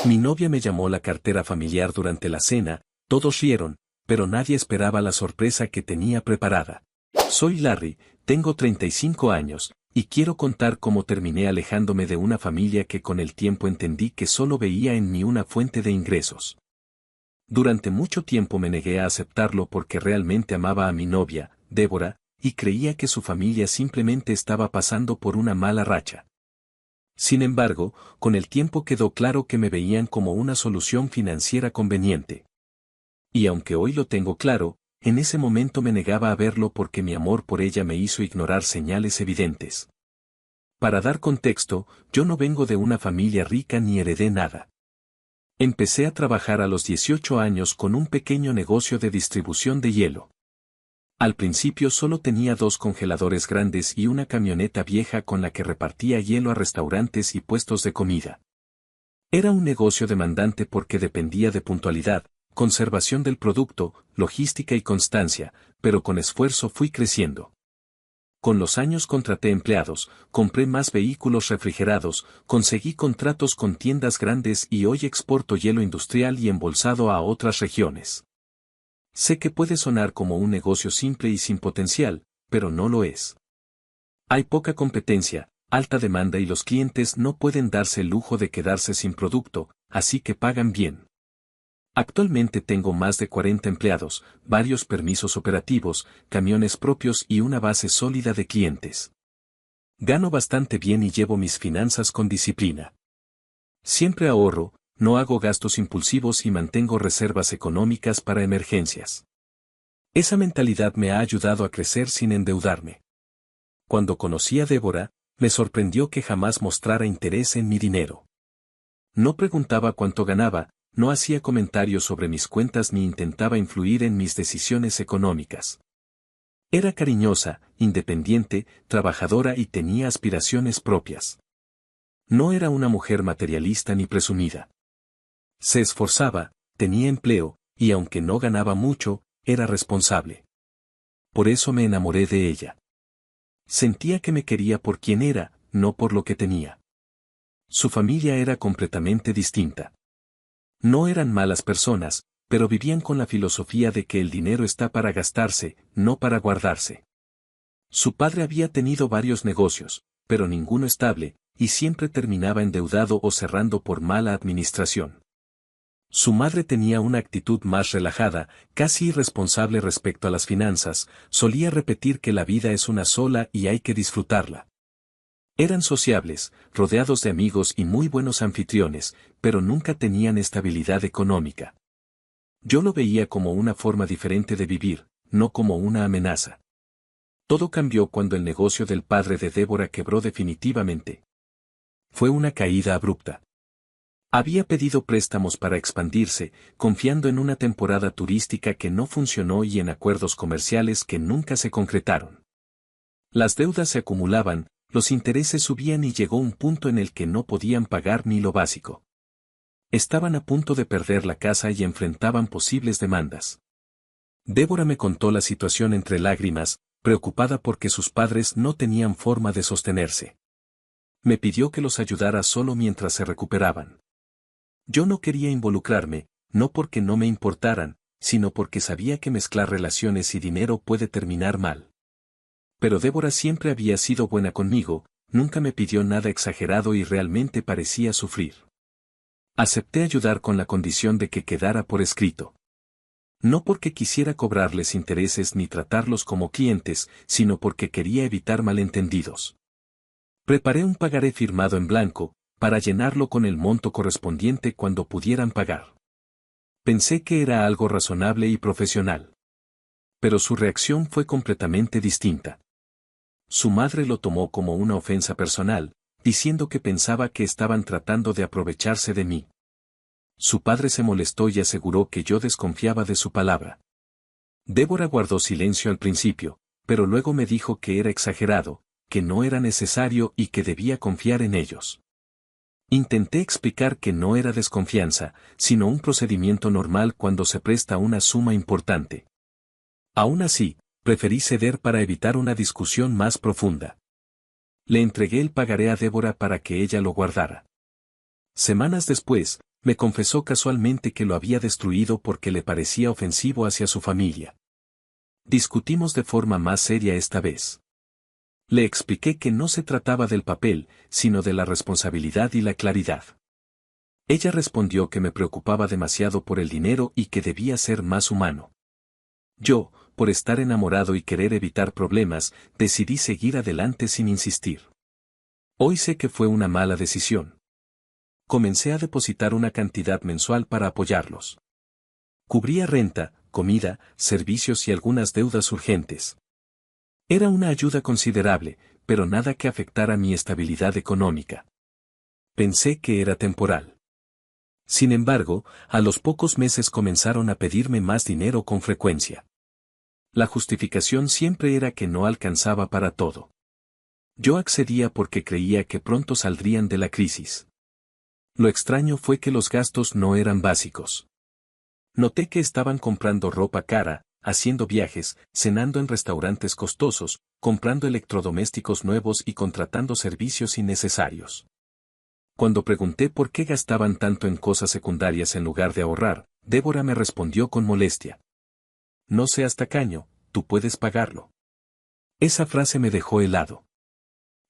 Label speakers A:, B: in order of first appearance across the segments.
A: Mi novia me llamó la cartera familiar durante la cena, todos rieron, pero nadie esperaba la sorpresa que tenía preparada. Soy Larry, tengo 35 años, y quiero contar cómo terminé alejándome de una familia que con el tiempo entendí que solo veía en mí una fuente de ingresos. Durante mucho tiempo me negué a aceptarlo porque realmente amaba a mi novia, Débora, y creía que su familia simplemente estaba pasando por una mala racha. Sin embargo, con el tiempo quedó claro que me veían como una solución financiera conveniente. Y aunque hoy lo tengo claro, en ese momento me negaba a verlo porque mi amor por ella me hizo ignorar señales evidentes. Para dar contexto, yo no vengo de una familia rica ni heredé nada. Empecé a trabajar a los 18 años con un pequeño negocio de distribución de hielo. Al principio solo tenía 2 congeladores grandes y una camioneta vieja con la que repartía hielo a restaurantes y puestos de comida. Era un negocio demandante porque dependía de puntualidad, conservación del producto, logística y constancia, pero con esfuerzo fui creciendo. Con los años contraté empleados, compré más vehículos refrigerados, conseguí contratos con tiendas grandes y hoy exporto hielo industrial y embolsado a otras regiones. Sé que puede sonar como un negocio simple y sin potencial, pero no lo es. Hay poca competencia, alta demanda y los clientes no pueden darse el lujo de quedarse sin producto, así que pagan bien. Actualmente tengo más de 40 empleados, varios permisos operativos, camiones propios y una base sólida de clientes. Gano bastante bien y llevo mis finanzas con disciplina. Siempre ahorro, no hago gastos impulsivos y mantengo reservas económicas para emergencias. Esa mentalidad me ha ayudado a crecer sin endeudarme. Cuando conocí a Débora, me sorprendió que jamás mostrara interés en mi dinero. No preguntaba cuánto ganaba, no hacía comentarios sobre mis cuentas ni intentaba influir en mis decisiones económicas. Era cariñosa, independiente, trabajadora y tenía aspiraciones propias. No era una mujer materialista ni presumida. Se esforzaba, tenía empleo, y aunque no ganaba mucho, era responsable. Por eso me enamoré de ella. Sentía que me quería por quien era, no por lo que tenía. Su familia era completamente distinta. No eran malas personas, pero vivían con la filosofía de que el dinero está para gastarse, no para guardarse. Su padre había tenido varios negocios, pero ninguno estable, y siempre terminaba endeudado o cerrando por mala administración. Su madre tenía una actitud más relajada, casi irresponsable respecto a las finanzas, solía repetir que la vida es una sola y hay que disfrutarla. Eran sociables, rodeados de amigos y muy buenos anfitriones, pero nunca tenían estabilidad económica. Yo lo veía como una forma diferente de vivir, no como una amenaza. Todo cambió cuando el negocio del padre de Débora quebró definitivamente. Fue una caída abrupta. Había pedido préstamos para expandirse, confiando en una temporada turística que no funcionó y en acuerdos comerciales que nunca se concretaron. Las deudas se acumulaban, los intereses subían y llegó un punto en el que no podían pagar ni lo básico. Estaban a punto de perder la casa y enfrentaban posibles demandas. Débora me contó la situación entre lágrimas, preocupada porque sus padres no tenían forma de sostenerse. Me pidió que los ayudara solo mientras se recuperaban. Yo no quería involucrarme, no porque no me importaran, sino porque sabía que mezclar relaciones y dinero puede terminar mal. Pero Débora siempre había sido buena conmigo, nunca me pidió nada exagerado y realmente parecía sufrir. Acepté ayudar con la condición de que quedara por escrito. No porque quisiera cobrarles intereses ni tratarlos como clientes, sino porque quería evitar malentendidos. Preparé un pagaré firmado en blanco, para llenarlo con el monto correspondiente cuando pudieran pagar. Pensé que era algo razonable y profesional. Pero su reacción fue completamente distinta. Su madre lo tomó como una ofensa personal, diciendo que pensaba que estaban tratando de aprovecharse de mí. Su padre se molestó y aseguró que yo desconfiaba de su palabra. Débora guardó silencio al principio, pero luego me dijo que era exagerado, que no era necesario y que debía confiar en ellos. Intenté explicar que no era desconfianza, sino un procedimiento normal cuando se presta una suma importante. Aún así, preferí ceder para evitar una discusión más profunda. Le entregué el pagaré a Débora para que ella lo guardara. Semanas después, Me confesó casualmente que lo había destruido porque le parecía ofensivo hacia su familia. Discutimos de forma más seria esta vez. Le expliqué que no se trataba del papel, sino de la responsabilidad y la claridad. Ella respondió que me preocupaba demasiado por el dinero y que debía ser más humano. Yo, por estar enamorado y querer evitar problemas, decidí seguir adelante sin insistir. Hoy sé que fue una mala decisión. Comencé a depositar una cantidad mensual para apoyarlos. Cubría renta, comida, servicios y algunas deudas urgentes. Era una ayuda considerable, pero nada que afectara mi estabilidad económica. Pensé que era temporal. Sin embargo, a los pocos meses comenzaron a pedirme más dinero con frecuencia. La justificación siempre era que no alcanzaba para todo. Yo accedía porque creía que pronto saldrían de la crisis. Lo extraño fue que los gastos no eran básicos. Noté que estaban comprando ropa cara, haciendo viajes, cenando en restaurantes costosos, comprando electrodomésticos nuevos y contratando servicios innecesarios. Cuando pregunté por qué gastaban tanto en cosas secundarias en lugar de ahorrar, Débora me respondió con molestia. No seas tacaño, tú puedes pagarlo. Esa frase me dejó helado.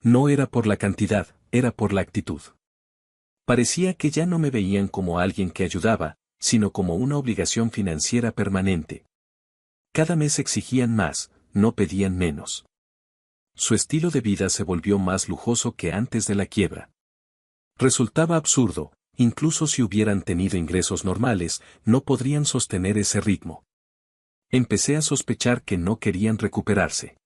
A: No era por la cantidad, era por la actitud. Parecía que ya no me veían como alguien que ayudaba, sino como una obligación financiera permanente. Cada mes exigían más, no pedían menos. Su estilo de vida se volvió más lujoso que antes de la quiebra. Resultaba absurdo, incluso si hubieran tenido ingresos normales, no podrían sostener ese ritmo. Empecé a sospechar que no querían recuperarse.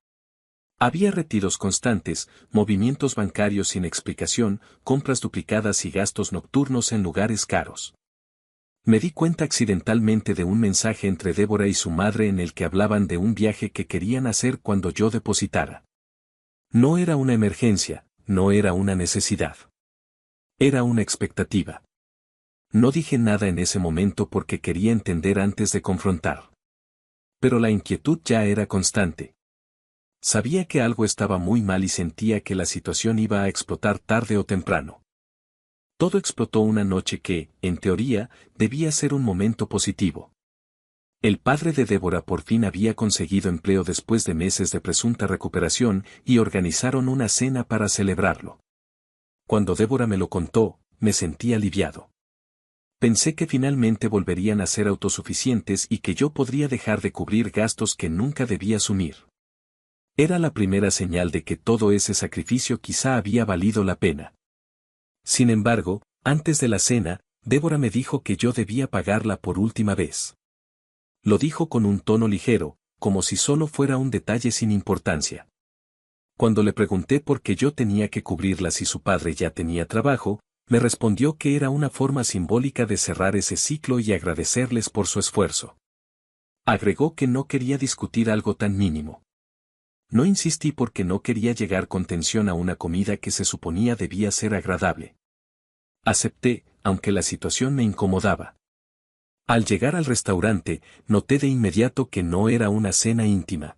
A: Había retiros constantes, movimientos bancarios sin explicación, compras duplicadas y gastos nocturnos en lugares caros. Me di cuenta accidentalmente de un mensaje entre Débora y su madre en el que hablaban de un viaje que querían hacer cuando yo depositara. No era una emergencia, no era una necesidad. Era una expectativa. No dije nada en ese momento porque quería entender antes de confrontar. Pero la inquietud ya era constante. Sabía que algo estaba muy mal y sentía que la situación iba a explotar tarde o temprano. Todo explotó una noche que, en teoría, debía ser un momento positivo. El padre de Débora por fin había conseguido empleo después de meses de presunta recuperación y organizaron una cena para celebrarlo. Cuando Débora me lo contó, me sentí aliviado. Pensé que finalmente volverían a ser autosuficientes y que yo podría dejar de cubrir gastos que nunca debía asumir. Era la primera señal de que todo ese sacrificio quizá había valido la pena. Sin embargo, antes de la cena, Débora me dijo que yo debía pagarla por última vez. Lo dijo con un tono ligero, como si solo fuera un detalle sin importancia. Cuando le pregunté por qué yo tenía que cubrirla si su padre ya tenía trabajo, me respondió que era una forma simbólica de cerrar ese ciclo y agradecerles por su esfuerzo. Agregó que no quería discutir algo tan mínimo. No insistí porque no quería llegar con tensión a una comida que se suponía debía ser agradable. Acepté, aunque la situación me incomodaba. Al llegar al restaurante, noté de inmediato que no era una cena íntima.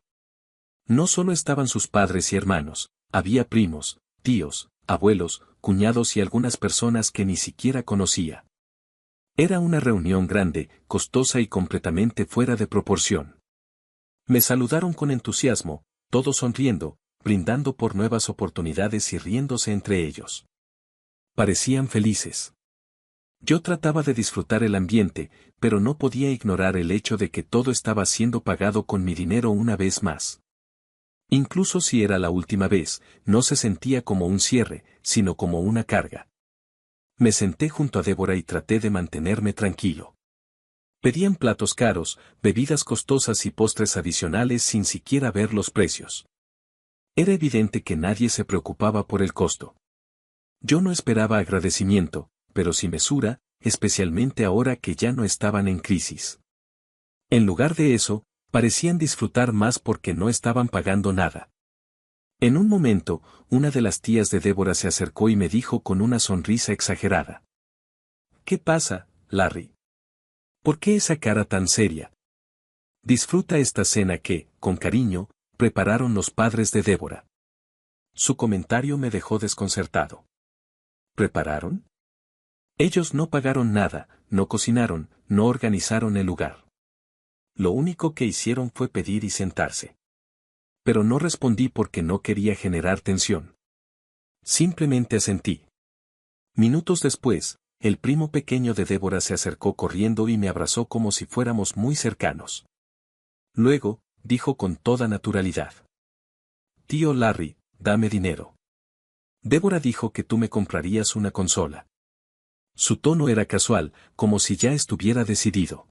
A: No solo estaban sus padres y hermanos, había primos, tíos, abuelos, cuñados y algunas personas que ni siquiera conocía. Era una reunión grande, costosa y completamente fuera de proporción. Me saludaron con entusiasmo, todos sonriendo, brindando por nuevas oportunidades y riéndose entre ellos. Parecían felices. Yo trataba de disfrutar el ambiente, pero no podía ignorar el hecho de que todo estaba siendo pagado con mi dinero una vez más. Incluso si era la última vez, no se sentía como un cierre, sino como una carga. Me senté junto a Débora y traté de mantenerme tranquilo. Pedían platos caros, bebidas costosas y postres adicionales sin siquiera ver los precios. Era evidente que nadie se preocupaba por el costo. Yo no esperaba agradecimiento, pero sí mesura, especialmente ahora que ya no estaban en crisis. En lugar de eso, parecían disfrutar más porque no estaban pagando nada. En un momento, una de las tías de Débora se acercó y me dijo con una sonrisa exagerada: ¿Qué pasa, Larry? ¿Por qué esa cara tan seria? Disfruta esta cena que, con cariño, prepararon los padres de Débora. Su comentario me dejó desconcertado. ¿Prepararon? Ellos no pagaron nada, no cocinaron, no organizaron el lugar. Lo único que hicieron fue pedir y sentarse. Pero no respondí porque no quería generar tensión. Simplemente asentí. Minutos después, el primo pequeño de Débora se acercó corriendo y me abrazó como si fuéramos muy cercanos. Luego, dijo con toda naturalidad: «Tío Larry, dame dinero. Débora dijo que tú me comprarías una consola». Su tono era casual, como si ya estuviera decidido.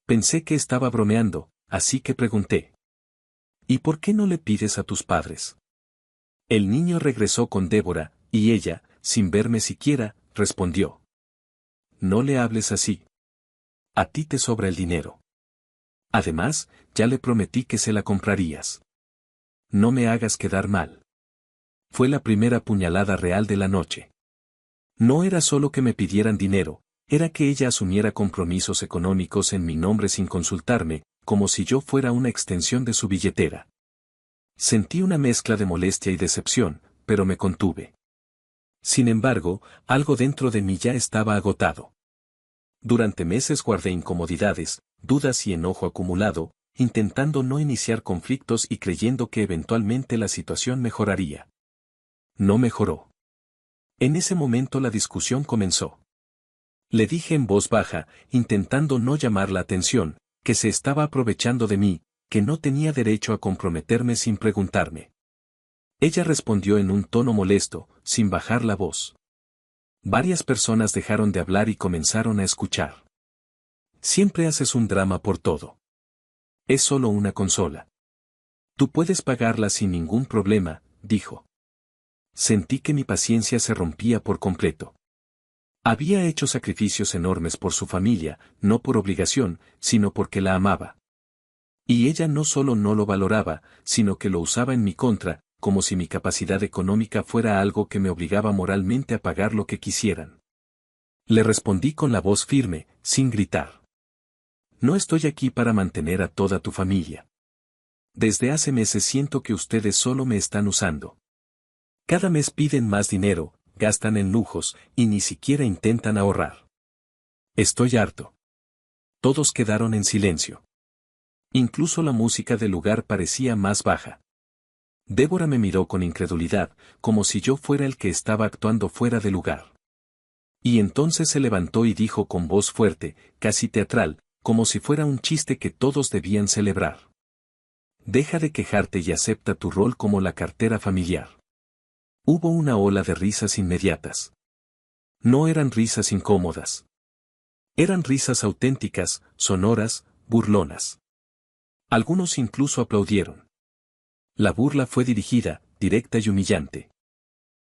A: Pensé que estaba bromeando, así que pregunté: «¿Y por qué no le pides a tus padres?». El niño regresó con Débora, y ella, sin verme siquiera, respondió: «No le hables así. A ti te sobra el dinero. Además, ya le prometí que se la comprarías. No me hagas quedar mal». Fue la primera puñalada real de la noche. No era solo que me pidieran dinero, era que ella asumiera compromisos económicos en mi nombre sin consultarme, como si yo fuera una extensión de su billetera. Sentí una mezcla de molestia y decepción, pero me contuve. Sin embargo, algo dentro de mí ya estaba agotado. Durante meses guardé incomodidades, dudas y enojo acumulado, intentando no iniciar conflictos y creyendo que eventualmente la situación mejoraría. No mejoró. En ese momento la discusión comenzó. Le dije en voz baja, intentando no llamar la atención, que se estaba aprovechando de mí, que no tenía derecho a comprometerme sin preguntarme. Ella respondió en un tono molesto, sin bajar la voz. Varias personas dejaron de hablar y comenzaron a escuchar. «Siempre haces un drama por todo. Es solo una consola. Tú puedes pagarla sin ningún problema», dijo. Sentí que mi paciencia se rompía por completo. Había hecho sacrificios enormes por su familia, no por obligación, sino porque la amaba. Y ella no solo no lo valoraba, sino que lo usaba en mi contra, como si mi capacidad económica fuera algo que me obligaba moralmente a pagar lo que quisieran. Le respondí con la voz firme, sin gritar: «No estoy aquí para mantener a toda tu familia. Desde hace meses siento que ustedes solo me están usando. Cada mes piden más dinero, gastan en lujos, y ni siquiera intentan ahorrar. Estoy harto». Todos quedaron en silencio. Incluso la música del lugar parecía más baja. Débora me miró con incredulidad, como si yo fuera el que estaba actuando fuera de lugar. Y entonces se levantó y dijo con voz fuerte, casi teatral, como si fuera un chiste que todos debían celebrar: «Deja de quejarte y acepta tu rol como la cartera familiar». Hubo una ola de risas inmediatas. No eran risas incómodas. Eran risas auténticas, sonoras, burlonas. Algunos incluso aplaudieron. La burla fue dirigida, directa y humillante.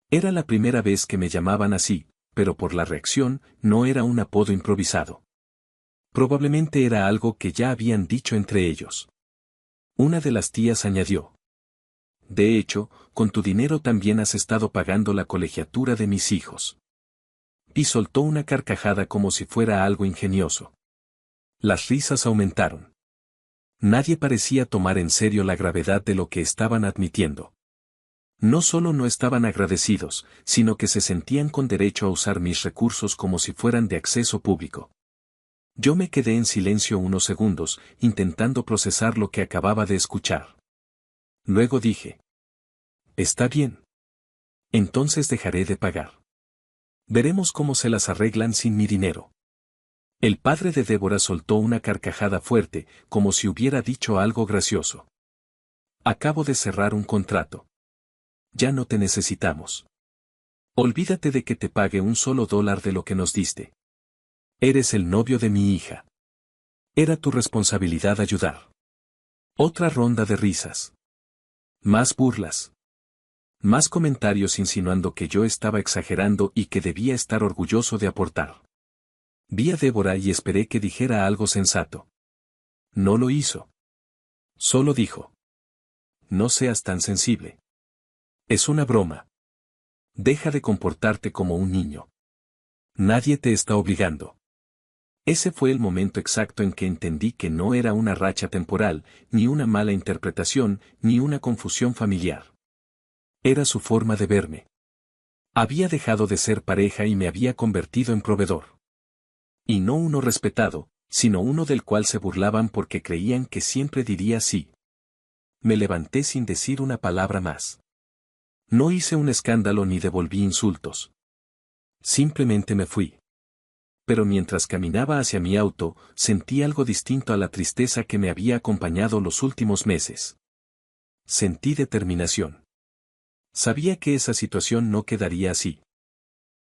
A: Era la primera vez que me llamaban así, pero por la reacción, no era un apodo improvisado. Probablemente era algo que ya habían dicho entre ellos. Una de las tías añadió: «De hecho, con tu dinero también has estado pagando la colegiatura de mis hijos». Y soltó una carcajada como si fuera algo ingenioso. Las risas aumentaron. Nadie parecía tomar en serio la gravedad de lo que estaban admitiendo. No solo no estaban agradecidos, sino que se sentían con derecho a usar mis recursos como si fueran de acceso público. Yo me quedé en silencio unos segundos, intentando procesar lo que acababa de escuchar. Luego dije: «Está bien. Entonces dejaré de pagar. Veremos cómo se las arreglan sin mi dinero». El padre de Débora soltó una carcajada fuerte, como si hubiera dicho algo gracioso. «Acabo de cerrar un contrato. Ya no te necesitamos. Olvídate de que te pague un solo dólar de lo que nos diste. Eres el novio de mi hija. Era tu responsabilidad ayudar». Otra ronda de risas. Más burlas. Más comentarios insinuando que yo estaba exagerando y que debía estar orgulloso de aportar. Vi a Débora y esperé que dijera algo sensato. No lo hizo. Solo dijo: «No seas tan sensible. Es una broma. Deja de comportarte como un niño. Nadie te está obligando». Ese fue el momento exacto en que entendí que no era una racha temporal, ni una mala interpretación, ni una confusión familiar. Era su forma de verme. Había dejado de ser pareja y me había convertido en proveedor. Y no uno respetado, sino uno del cual se burlaban porque creían que siempre diría sí. Me levanté sin decir una palabra más. No hice un escándalo ni devolví insultos. Simplemente me fui. Pero mientras caminaba hacia mi auto, sentí algo distinto a la tristeza que me había acompañado los últimos meses. Sentí determinación. Sabía que esa situación no quedaría así.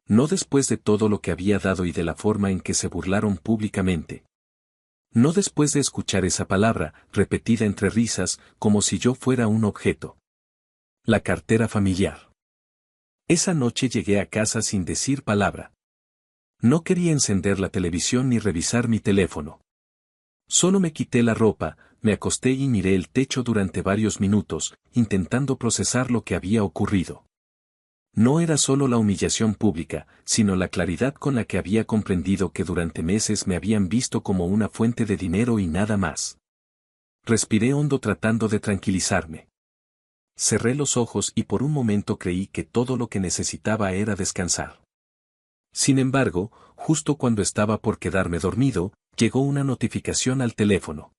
A: No después de todo lo que había dado y de la forma en que se burlaron públicamente. No después de escuchar esa palabra, repetida entre risas, como si yo fuera un objeto. La cartera familiar. Esa noche llegué a casa sin decir palabra. No quería encender la televisión ni revisar mi teléfono. Solo me quité la ropa, me acosté y miré el techo durante varios minutos, intentando procesar lo que había ocurrido. No era solo la humillación pública, sino la claridad con la que había comprendido que durante meses me habían visto como una fuente de dinero y nada más. Respiré hondo tratando de tranquilizarme. Cerré los ojos y por un momento creí que todo lo que necesitaba era descansar. Sin embargo, justo cuando estaba por quedarme dormido, llegó una notificación al teléfono.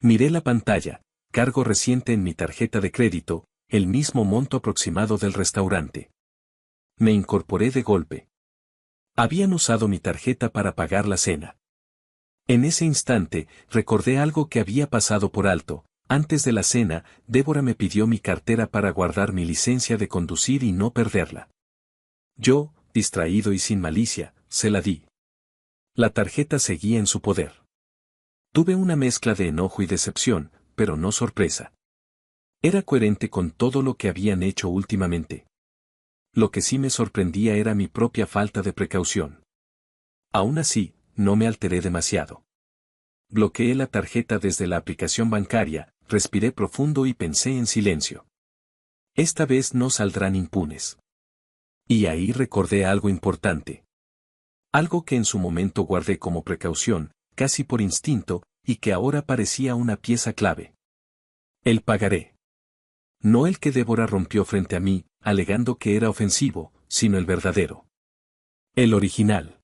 A: Miré la pantalla, cargo reciente en mi tarjeta de crédito, el mismo monto aproximado del restaurante. Me incorporé de golpe. Habían usado mi tarjeta para pagar la cena. En ese instante, recordé algo que había pasado por alto. Antes de la cena, Débora me pidió mi cartera para guardar mi licencia de conducir y no perderla. Yo, distraído y sin malicia, se la di. La tarjeta seguía en su poder. Tuve una mezcla de enojo y decepción, pero no sorpresa. Era coherente con todo lo que habían hecho últimamente. Lo que sí me sorprendía era mi propia falta de precaución. Aún así, no me alteré demasiado. Bloqueé la tarjeta desde la aplicación bancaria, respiré profundo y pensé en silencio. Esta vez no saldrán impunes. Y ahí recordé algo importante. Algo que en su momento guardé como precaución, casi por instinto, y que ahora parecía una pieza clave. El pagaré. No el que Débora rompió frente a mí, alegando que era ofensivo, sino el verdadero. El original.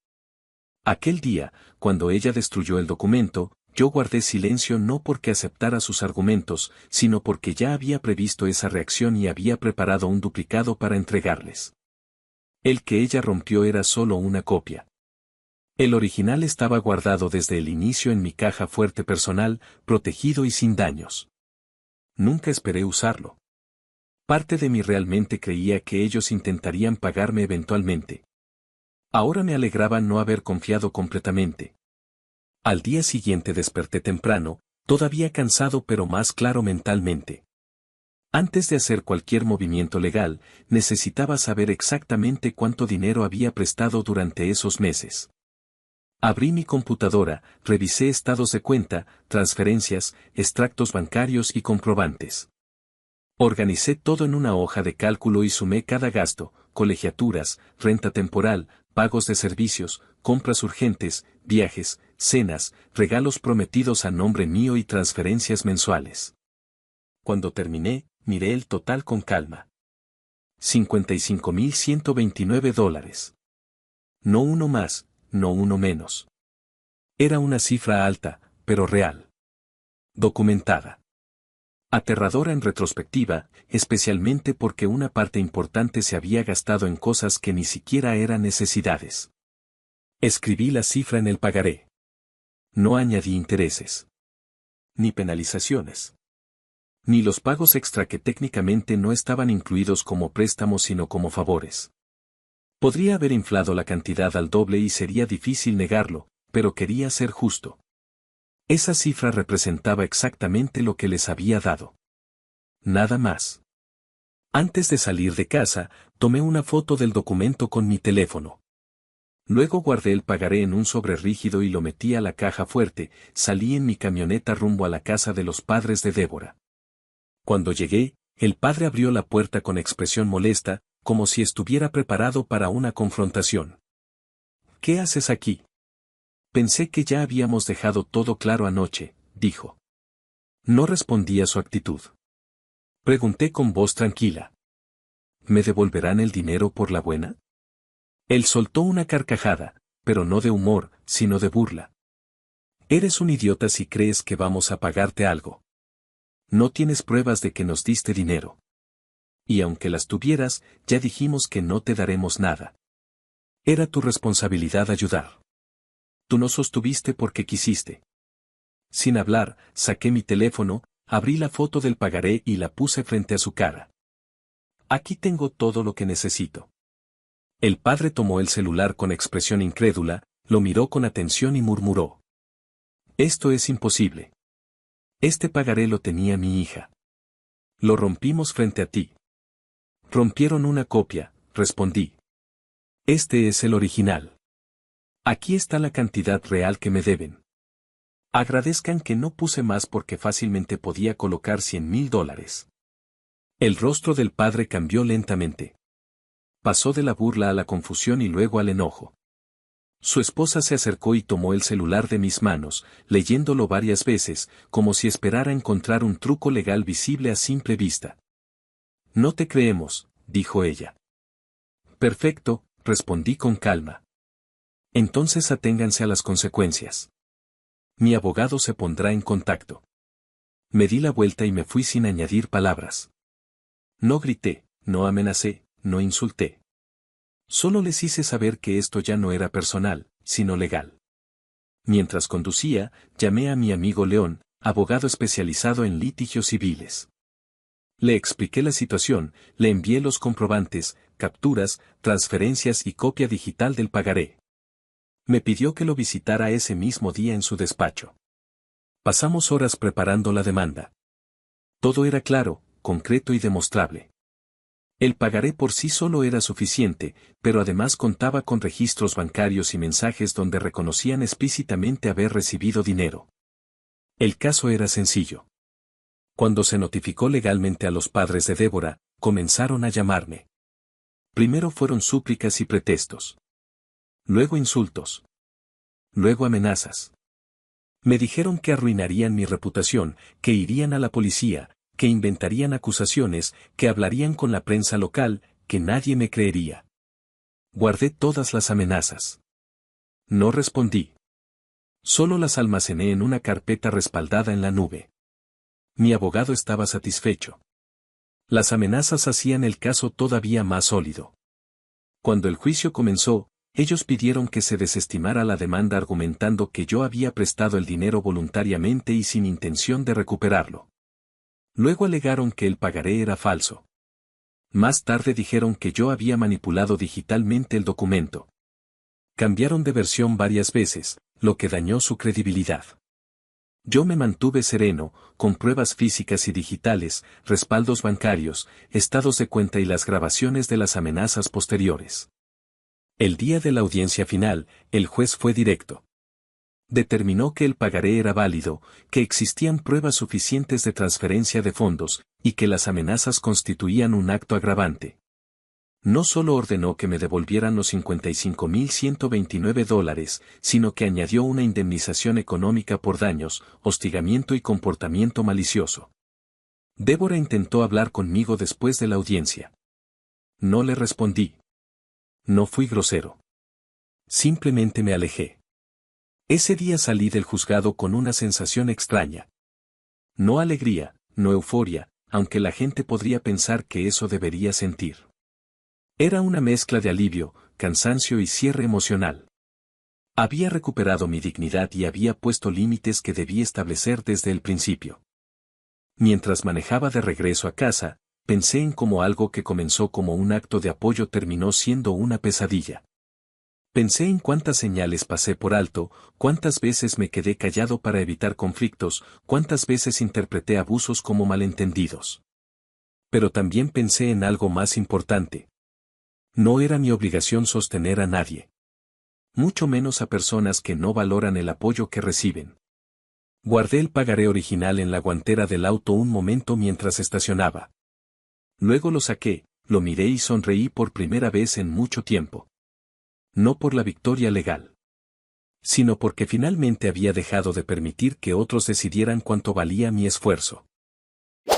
A: Aquel día, cuando ella destruyó el documento, yo guardé silencio no porque aceptara sus argumentos, sino porque ya había previsto esa reacción y había preparado un duplicado para entregarles. El que ella rompió era solo una copia. El original estaba guardado desde el inicio en mi caja fuerte personal, protegido y sin daños. Nunca esperé usarlo. Parte de mí realmente creía que ellos intentarían pagarme eventualmente. Ahora me alegraba no haber confiado completamente. Al día siguiente desperté temprano, todavía cansado pero más claro mentalmente. Antes de hacer cualquier movimiento legal, necesitaba saber exactamente cuánto dinero había prestado durante esos meses. Abrí mi computadora, revisé estados de cuenta, transferencias, extractos bancarios y comprobantes. Organicé todo en una hoja de cálculo y sumé cada gasto, colegiaturas, renta temporal, pagos de servicios, compras urgentes, viajes, cenas, regalos prometidos a nombre mío y transferencias mensuales. Cuando terminé, miré el total con calma. $55,129. No uno más, no uno menos. Era una cifra alta, pero real. Documentada. Aterradora en retrospectiva, especialmente porque una parte importante se había gastado en cosas que ni siquiera eran necesidades. Escribí la cifra en el pagaré. No añadí intereses. Ni penalizaciones. Ni los pagos extra que técnicamente no estaban incluidos como préstamos sino como favores. Podría haber inflado la cantidad al doble y sería difícil negarlo, pero quería ser justo. Esa cifra representaba exactamente lo que les había dado. Nada más. Antes de salir de casa, tomé una foto del documento con mi teléfono. Luego guardé el pagaré en un sobre rígido y lo metí a la caja fuerte, salí en mi camioneta rumbo a la casa de los padres de Débora. Cuando llegué, el padre abrió la puerta con expresión molesta, como si estuviera preparado para una confrontación. ¿Qué haces aquí? Pensé que ya habíamos dejado todo claro anoche, dijo. No respondí a su actitud. Pregunté con voz tranquila. ¿Me devolverán el dinero por la buena? Él soltó una carcajada, pero no de humor, sino de burla. Eres un idiota si crees que vamos a pagarte algo. No tienes pruebas de que nos diste dinero. Y aunque las tuvieras, ya dijimos que no te daremos nada. Era tu responsabilidad ayudar. Tú no sostuviste porque quisiste. Sin hablar, saqué mi teléfono, abrí la foto del pagaré y la puse frente a su cara. Aquí tengo todo lo que necesito. El padre tomó el celular con expresión incrédula, lo miró con atención y murmuró. Esto es imposible. Este pagaré lo tenía mi hija. Lo rompimos frente a ti. Rompieron una copia, respondí. Este es el original. Aquí está la cantidad real que me deben. Agradezcan que no puse más porque fácilmente podía colocar $100,000. El rostro del padre cambió lentamente. Pasó de la burla a la confusión y luego al enojo. Su esposa se acercó y tomó el celular de mis manos, leyéndolo varias veces, como si esperara encontrar un truco legal visible a simple vista. No te creemos, dijo ella. Perfecto, respondí con calma. Entonces aténganse a las consecuencias. Mi abogado se pondrá en contacto. Me di la vuelta y me fui sin añadir palabras. No grité, no amenacé, no insulté. Solo les hice saber que esto ya no era personal, sino legal. Mientras conducía, llamé a mi amigo León, abogado especializado en litigios civiles. Le expliqué la situación, le envié los comprobantes, capturas, transferencias y copia digital del pagaré. Me pidió que lo visitara ese mismo día en su despacho. Pasamos horas preparando la demanda. Todo era claro, concreto y demostrable. El pagaré por sí solo era suficiente, pero además contaba con registros bancarios y mensajes donde reconocían explícitamente haber recibido dinero. El caso era sencillo. Cuando se notificó legalmente a los padres de Débora, comenzaron a llamarme. Primero fueron súplicas y pretextos. Luego insultos. Luego amenazas. Me dijeron que arruinarían mi reputación, que irían a la policía, que inventarían acusaciones, que hablarían con la prensa local, que nadie me creería. Guardé todas las amenazas. No respondí. Solo las almacené en una carpeta respaldada en la nube. Mi abogado estaba satisfecho. Las amenazas hacían el caso todavía más sólido. Cuando el juicio comenzó, ellos pidieron que se desestimara la demanda argumentando que yo había prestado el dinero voluntariamente y sin intención de recuperarlo. Luego alegaron que el pagaré era falso. Más tarde dijeron que yo había manipulado digitalmente el documento. Cambiaron de versión varias veces, lo que dañó su credibilidad. Yo me mantuve sereno, con pruebas físicas y digitales, respaldos bancarios, estados de cuenta y las grabaciones de las amenazas posteriores. El día de la audiencia final, el juez fue directo. Determinó que el pagaré era válido, que existían pruebas suficientes de transferencia de fondos, y que las amenazas constituían un acto agravante. No solo ordenó que me devolvieran los $55,129, sino que añadió una indemnización económica por daños, hostigamiento y comportamiento malicioso. Débora intentó hablar conmigo después de la audiencia. No le respondí. No fui grosero. Simplemente me alejé. Ese día salí del juzgado con una sensación extraña. No alegría, no euforia, aunque la gente podría pensar que eso debería sentir. Era una mezcla de alivio, cansancio y cierre emocional. Había recuperado mi dignidad y había puesto límites que debí establecer desde el principio. Mientras manejaba de regreso a casa, pensé en cómo algo que comenzó como un acto de apoyo terminó siendo una pesadilla. Pensé en cuántas señales pasé por alto, cuántas veces me quedé callado para evitar conflictos, cuántas veces interpreté abusos como malentendidos. Pero también pensé en algo más importante. No era mi obligación sostener a nadie. Mucho menos a personas que no valoran el apoyo que reciben. Guardé el pagaré original en la guantera del auto un momento mientras estacionaba. Luego lo saqué, lo miré y sonreí por primera vez en mucho tiempo. No por la victoria legal, sino porque finalmente había dejado de permitir que otros decidieran cuánto valía mi esfuerzo.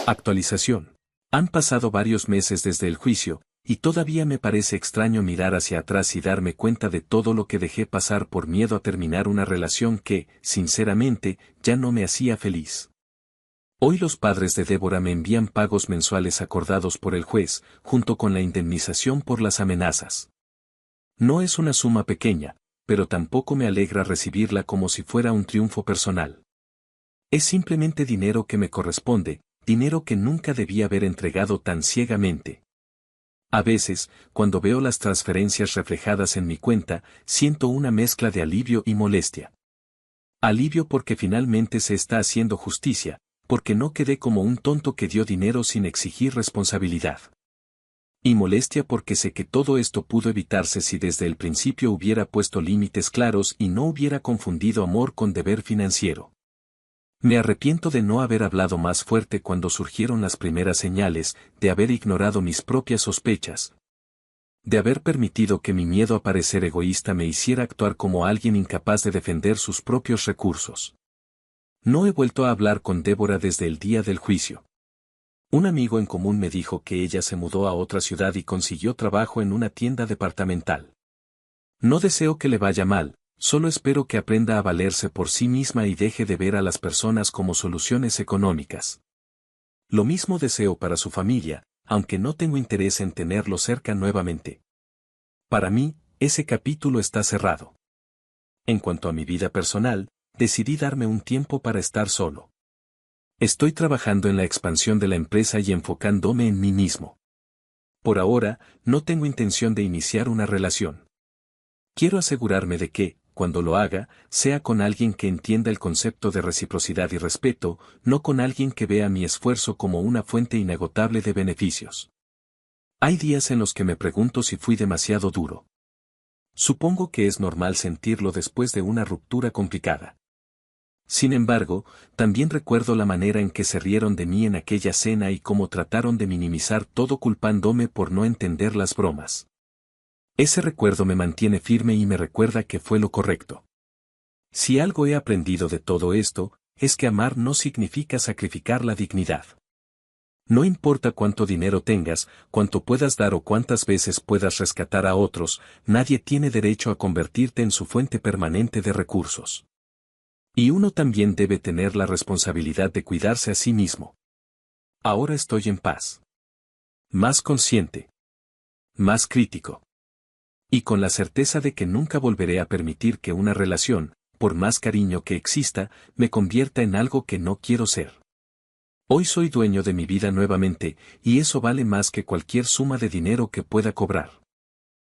A: Actualización. Han pasado varios meses desde el juicio, y todavía me parece extraño mirar hacia atrás y darme cuenta de todo lo que dejé pasar por miedo a terminar una relación que, sinceramente, ya no me hacía feliz. Hoy los padres de Débora me envían pagos mensuales acordados por el juez, junto con la indemnización por las amenazas. No es una suma pequeña, pero tampoco me alegra recibirla como si fuera un triunfo personal. Es simplemente dinero que me corresponde, dinero que nunca debía haber entregado tan ciegamente. A veces, cuando veo las transferencias reflejadas en mi cuenta, siento una mezcla de alivio y molestia. Alivio porque finalmente se está haciendo justicia, porque no quedé como un tonto que dio dinero sin exigir responsabilidad. Y molestia porque sé que todo esto pudo evitarse si desde el principio hubiera puesto límites claros y no hubiera confundido amor con deber financiero. Me arrepiento de no haber hablado más fuerte cuando surgieron las primeras señales, de haber ignorado mis propias sospechas, de haber permitido que mi miedo a parecer egoísta me hiciera actuar como alguien incapaz de defender sus propios recursos. No he vuelto a hablar con Débora desde el día del juicio. Un amigo en común me dijo que ella se mudó a otra ciudad y consiguió trabajo en una tienda departamental. No deseo que le vaya mal, solo espero que aprenda a valerse por sí misma y deje de ver a las personas como soluciones económicas. Lo mismo deseo para su familia, aunque no tengo interés en tenerlo cerca nuevamente. Para mí, ese capítulo está cerrado. En cuanto a mi vida personal, decidí darme un tiempo para estar solo. Estoy trabajando en la expansión de la empresa y enfocándome en mí mismo. Por ahora, no tengo intención de iniciar una relación. Quiero asegurarme de que, cuando lo haga, sea con alguien que entienda el concepto de reciprocidad y respeto, no con alguien que vea mi esfuerzo como una fuente inagotable de beneficios. Hay días en los que me pregunto si fui demasiado duro. Supongo que es normal sentirlo después de una ruptura complicada. Sin embargo, también recuerdo la manera en que se rieron de mí en aquella cena y cómo trataron de minimizar todo culpándome por no entender las bromas. Ese recuerdo me mantiene firme y me recuerda que fue lo correcto. Si algo he aprendido de todo esto, es que amar no significa sacrificar la dignidad. No importa cuánto dinero tengas, cuánto puedas dar o cuántas veces puedas rescatar a otros, nadie tiene derecho a convertirte en su fuente permanente de recursos. Y uno también debe tener la responsabilidad de cuidarse a sí mismo. Ahora estoy en paz. Más consciente. Más crítico. Y con la certeza de que nunca volveré a permitir que una relación, por más cariño que exista, me convierta en algo que no quiero ser. Hoy soy dueño de mi vida nuevamente, y eso vale más que cualquier suma de dinero que pueda cobrar.